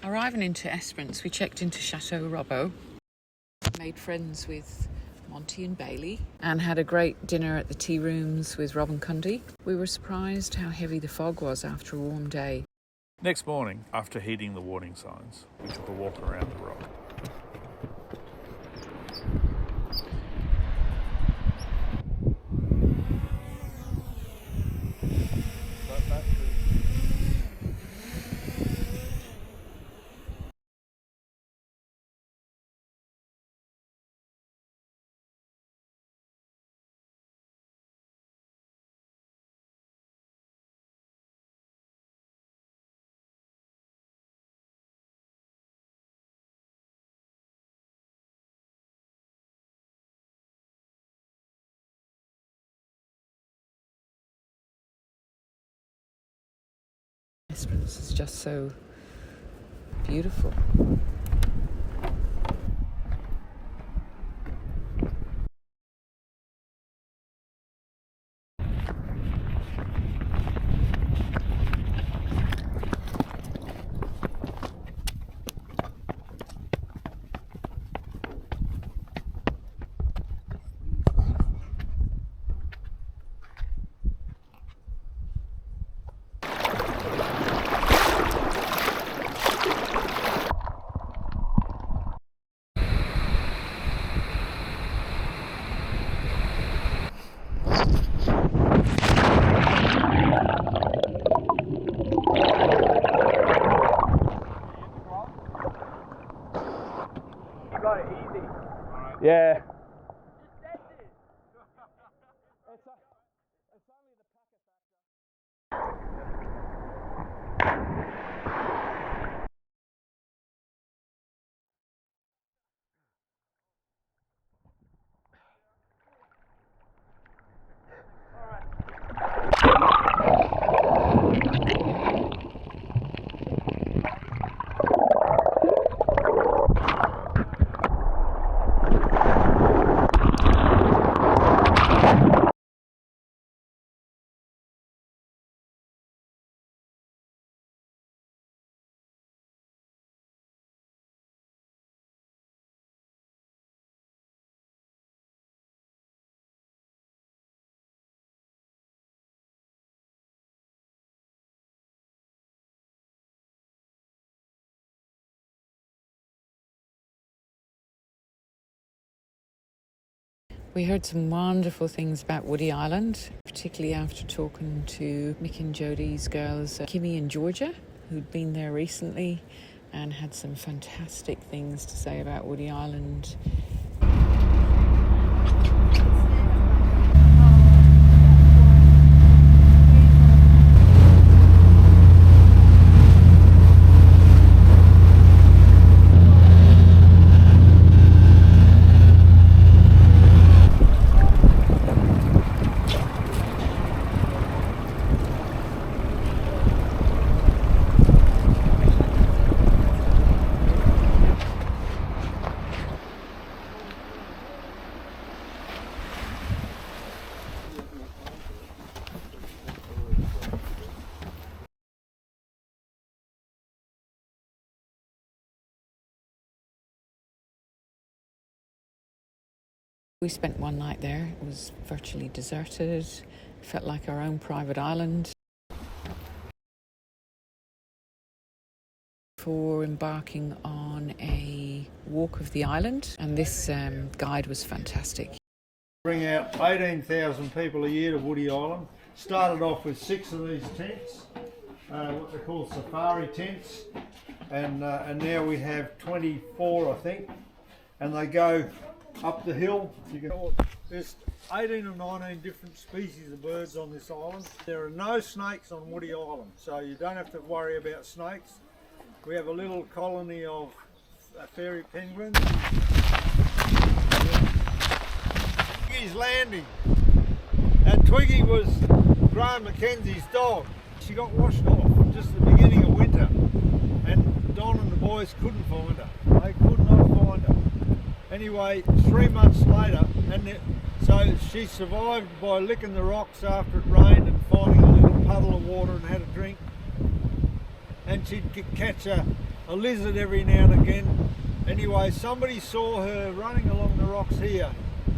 Arriving into Esperance, we checked into Chateau Robbo, made friends with Monty and Bailey, and had a great dinner at the tea rooms with Rob and Cundy. We were surprised how heavy the fog was after a warm day. Next morning, after heeding the warning signs, we took a walk around the rock. Esperance is just so beautiful. Yeah. We heard some wonderful things about Woody Island, particularly after talking to Mick and Jodie's girls, Kimmy and Georgia, who'd been there recently and had some fantastic things to say about Woody Island. We spent one night there. It was virtually deserted. Felt like our own private island. For embarking on a walk of the island, and this guide was fantastic. Bring out 18,000 people a year to Woody Island. Started off with 6 of these tents, what they call safari tents, and now we have 24, I think, and they go up the hill. There's 18 or 19 different species of birds on this island. There are no snakes on Woody Island, so you don't have to worry about snakes. We have a little colony of fairy penguins. Twiggy's landing, and Twiggy was Graham Mackenzie's dog. She got washed off just at the beginning of winter, and Don and the boys couldn't find her. They could not find her. Anyway, 3 months later, so she survived by licking the rocks after it rained and finding a little puddle of water and had a drink. And she'd catch a a lizard every now and again. Anyway, somebody saw her running along the rocks here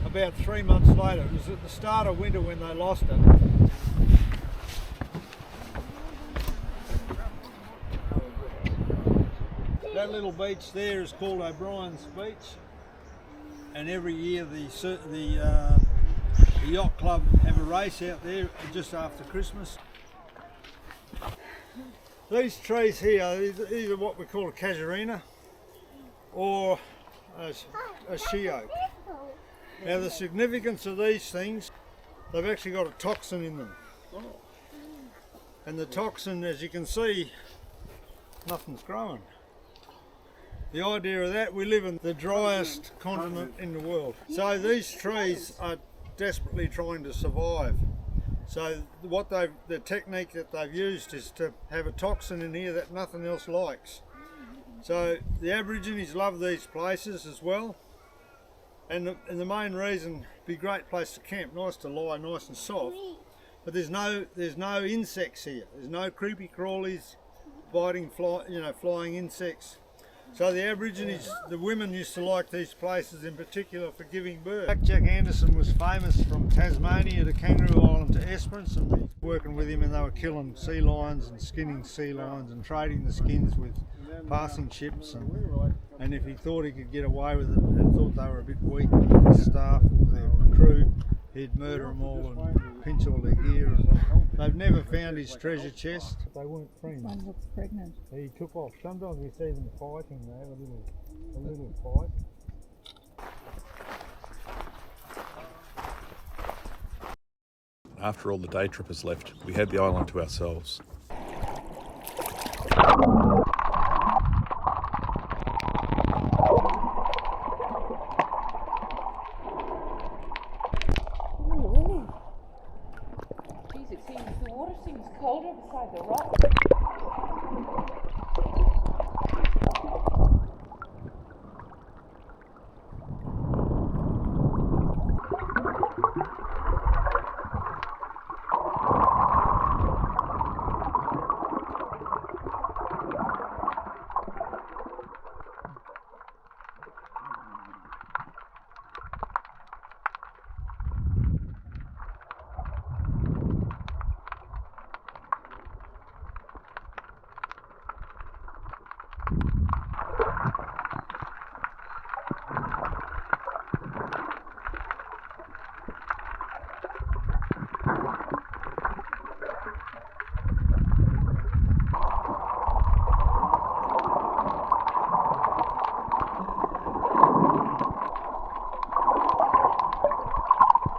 about 3 months later. It was at the start of winter when they lost it. That little beach there is called O'Brien's Beach, and every year the yacht club have a race out there just after Christmas. These trees here, these are what we call a casuarina or a she oak. Now the significance of these things, they've actually got a toxin in them. And the toxin, as you can see, nothing's growing. The idea of that, we live in the driest continent in the world. So these trees are desperately trying to survive. So the technique that they've used is to have a toxin in here that nothing else likes. So the Aborigines love these places as well. And the main reason, be a great place to camp, nice to lie, nice and soft. But there's no insects here. There's no creepy crawlies, flying insects. So the Aborigines, the women used to like these places in particular for giving birth. Jack Anderson was famous from Tasmania to Kangaroo Island to Esperance, and we were working with him, and they were killing sea lions and skinning sea lions and trading the skins with passing ships. And if he thought he could get away with it and thought they were a bit weak with his staff or their crew, he'd murder them all and pinch all their gear. They've never found his treasure chest. They weren't friends. One looks pregnant. He took off. Sometimes we see them fighting. They have a little fight. After all the day trippers left, we had the island to ourselves. The water seems colder beside the rock.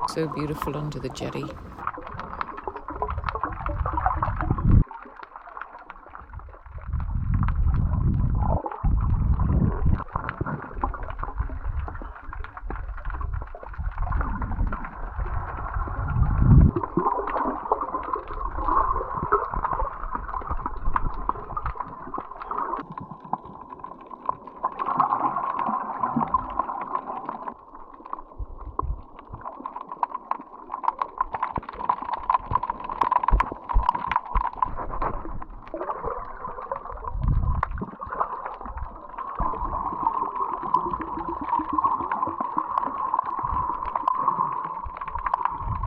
So beautiful under the jetty.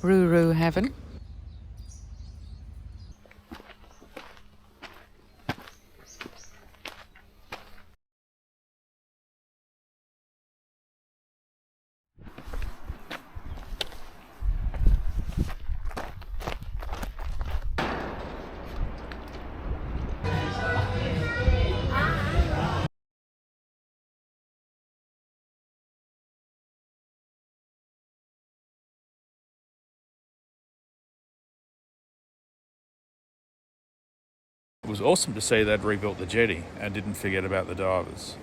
Ruru heaven. It was awesome to see they'd rebuilt the jetty and didn't forget about the divers.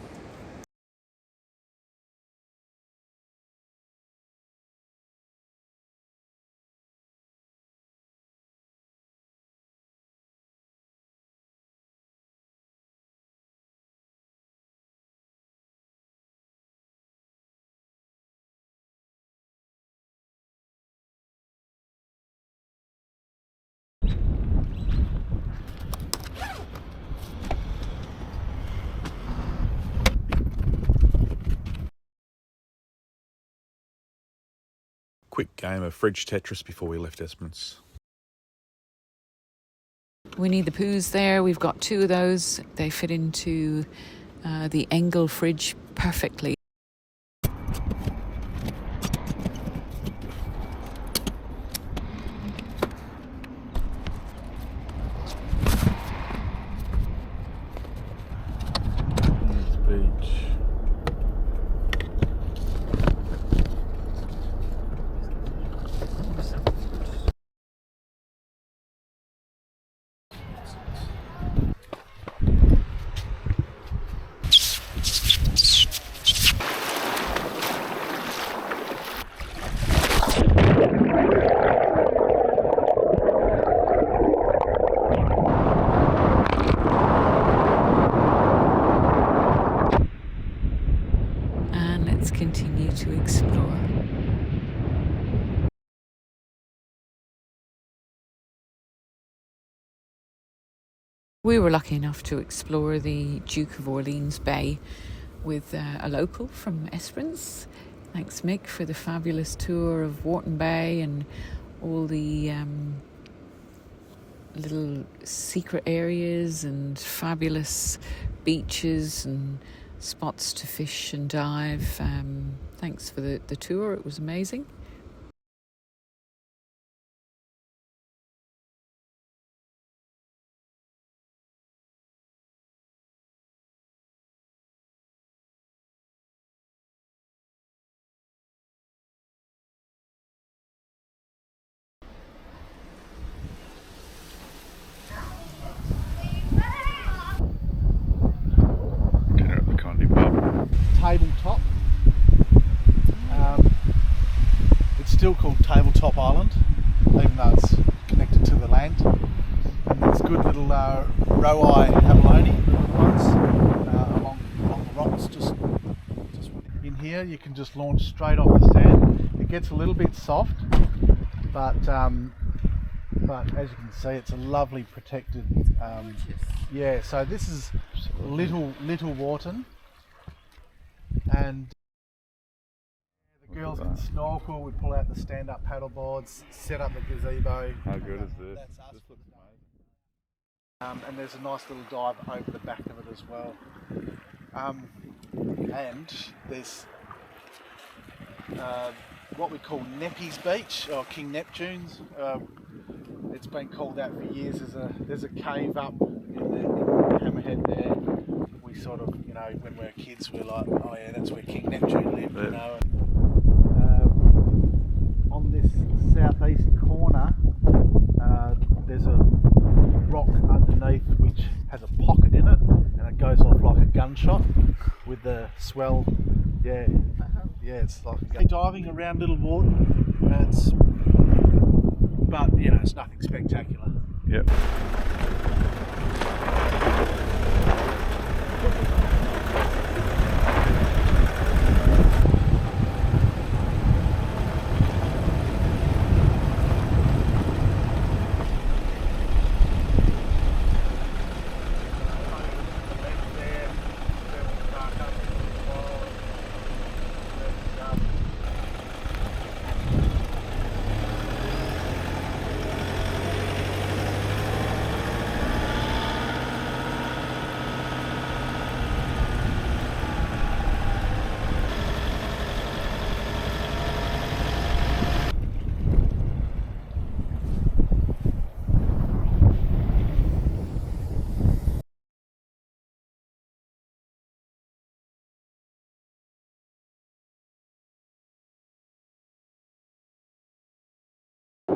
quick game of fridge Tetris before we left Esperance. We need the poos there. We've got 2 of those. They fit into the Engel fridge perfectly. Beach. And let's continue to explore. We were lucky enough to explore the Duke of Orleans Bay with a local from Esperance. Thanks, Mick, for the fabulous tour of Warton Bay and all the little secret areas and fabulous beaches and spots to fish and dive. Thanks for the tour. It was amazing. Dinner at the Condingup. Tabletop. It's still called Tabletop Island, even though it's connected to the land. And there's good little row-eye abalone ones along the rocks. Just in here, you can just launch straight off the stand. It gets a little bit soft, but as you can see, it's a lovely protected. Yeah, so this is little Warton, and the girls can snorkel. We pull out the stand-up paddle boards, set up the gazebo. How good is this? That's us. This looks amazing. And there's a nice little dive over the back of it as well. And there's what we call Neppy's Beach, or King Neptune's. It's been called that for years. There's a cave up in the hammerhead there. We sort of, you know, when we were kids, we were like, oh yeah, that's where King Neptune lived, you know. On this southeast corner, there's a rock underneath which has a pocket in it, and it goes off like a gunshot with the swell. Yeah, it's like diving around Little Warton. But you know, it's nothing spectacular. Yep.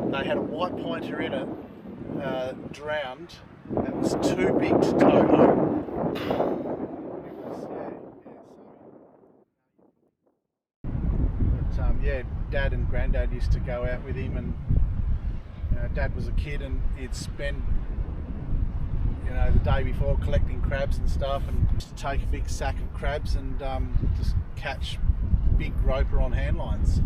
They had a white pointer in it, drowned, that was too big to tow home. Dad and Granddad used to go out with him, and Dad was a kid and he'd spend the day before collecting crabs and stuff, and just take a big sack of crabs and just catch big groper on hand lines.